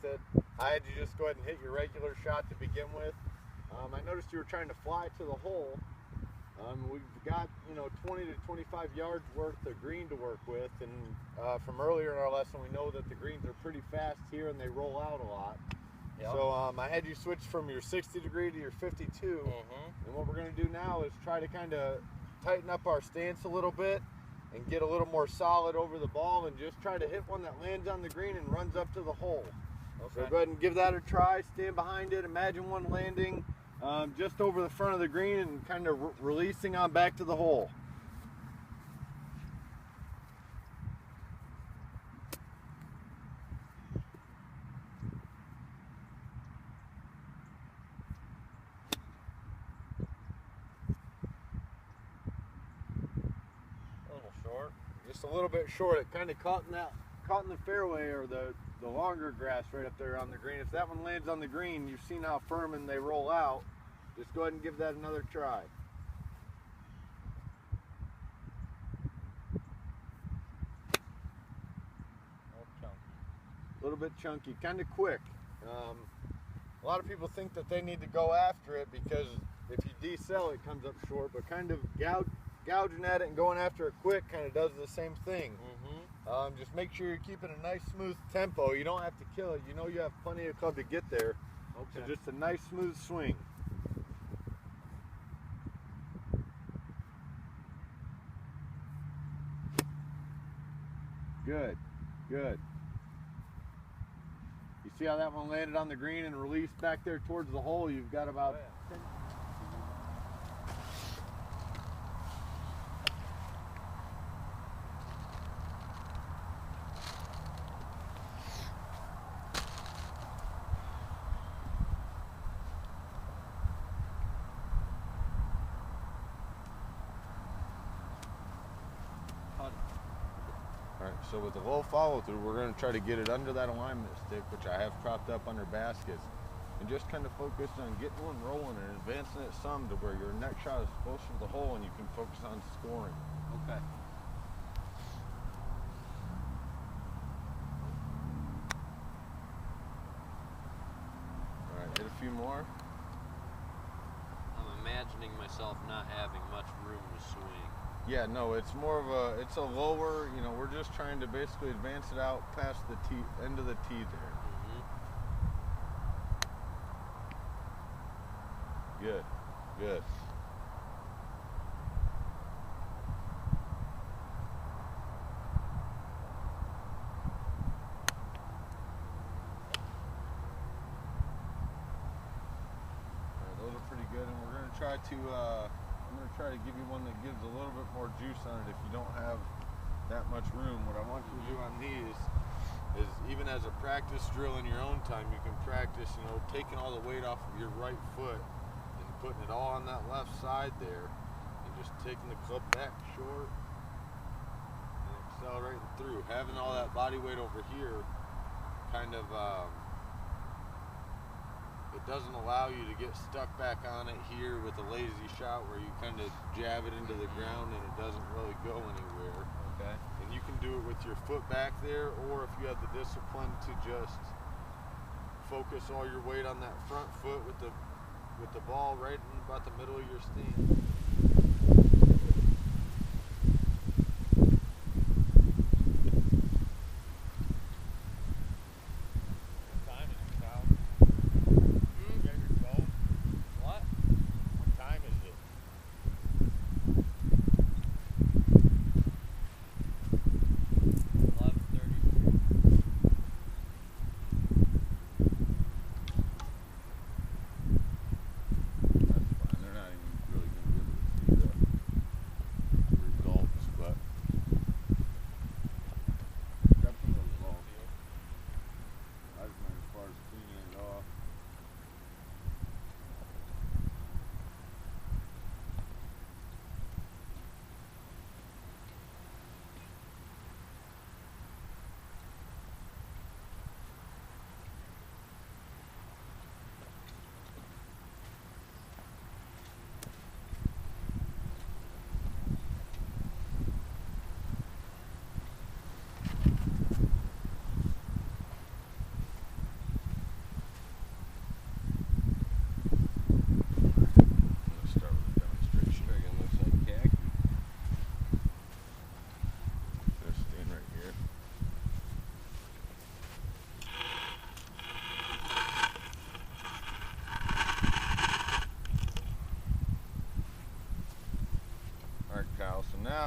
with it. I had you just go ahead and hit your regular shot to begin with. I noticed you were trying to fly to the hole. We've got 20 to 25 yards worth of green to work with, and from earlier in our lesson we know that the greens are pretty fast here and they roll out a lot. Yep. So I had you switch from your 60 degree to your 52, and what we're going to do now is try to kind of tighten up our stance a little bit and get a little more solid over the ball and just try to hit one that lands on the green and runs up to the hole. Okay. So go ahead and give that a try, stand behind it, imagine one landing just over the front of the green and kind of releasing on back to the hole. Just a little bit short. It kind of caught in the fairway or the longer grass right up there on the green. If that one lands on the green, you've seen how firm and they roll out. Just go ahead and give that another try. A little bit chunky, kind of quick. A lot of people think that they need to go after it because if you decel, it comes up short, but kind of gouging at it and going after it quick kind of does the same thing. Just make sure you're keeping a nice smooth tempo. You don't have to kill it. You know you have plenty of club to get there. Okay. So just a nice smooth swing. Good, good. You see how that one landed on the green and released back there towards the hole? You've got about 10. So with the low follow through, we're going to try to get it under that alignment stick, which I have propped up under baskets, and just kind of focus on getting one rolling and advancing it some to where your next shot is closer to the hole and you can focus on scoring. Okay. All right, hit a few more. I'm imagining myself not having much room to swing. Yeah, no, it's more of it's a lower, we're just trying to basically advance it out past the end of the tee there. Good, good. All right, those are pretty good, and we're going to try to I'm going to try to give you one that gives a little bit more juice on it if you don't have that much room. What I want you to do on these is even as a practice drill in your own time, you can practice, taking all the weight off of your right foot and putting it all on that left side there and just taking the club back short and accelerating through. Having all that body weight over here kind of it doesn't allow you to get stuck back on it here with a lazy shot where you kind of jab it into the ground and it doesn't really go anywhere. Okay. And you can do it with your foot back there, or if you have the discipline to just focus all your weight on that front foot with the ball right in about the middle of your stance.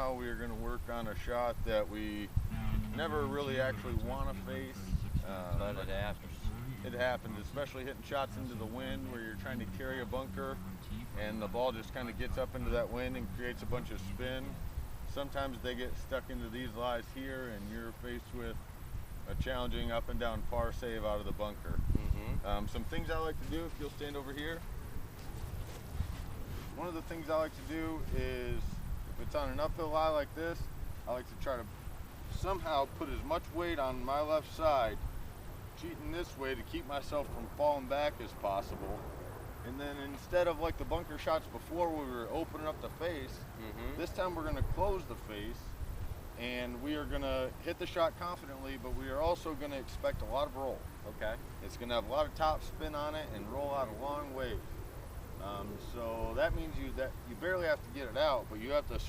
now we are going to work on a shot that we never really actually want to face. But it happens. It happens, especially hitting shots into the wind where you're trying to carry a bunker and the ball just kind of gets up into that wind and creates a bunch of spin. Sometimes they get stuck into these lies here and you're faced with a challenging up and down par save out of the bunker. Some things I like to do, if you'll stand over here. One of the things I like to do is, if it's on an uphill lie like this, I like to try to somehow put as much weight on my left side, cheating this way to keep myself from falling back as possible. And then instead of like the bunker shots before where we were opening up the face, this time we're going to close the face and we are going to hit the shot confidently, but we are also going to expect a lot of roll. Okay. It's going to have a lot of top spin on it and roll out a long ways. So that means you barely have to get it out, but you have to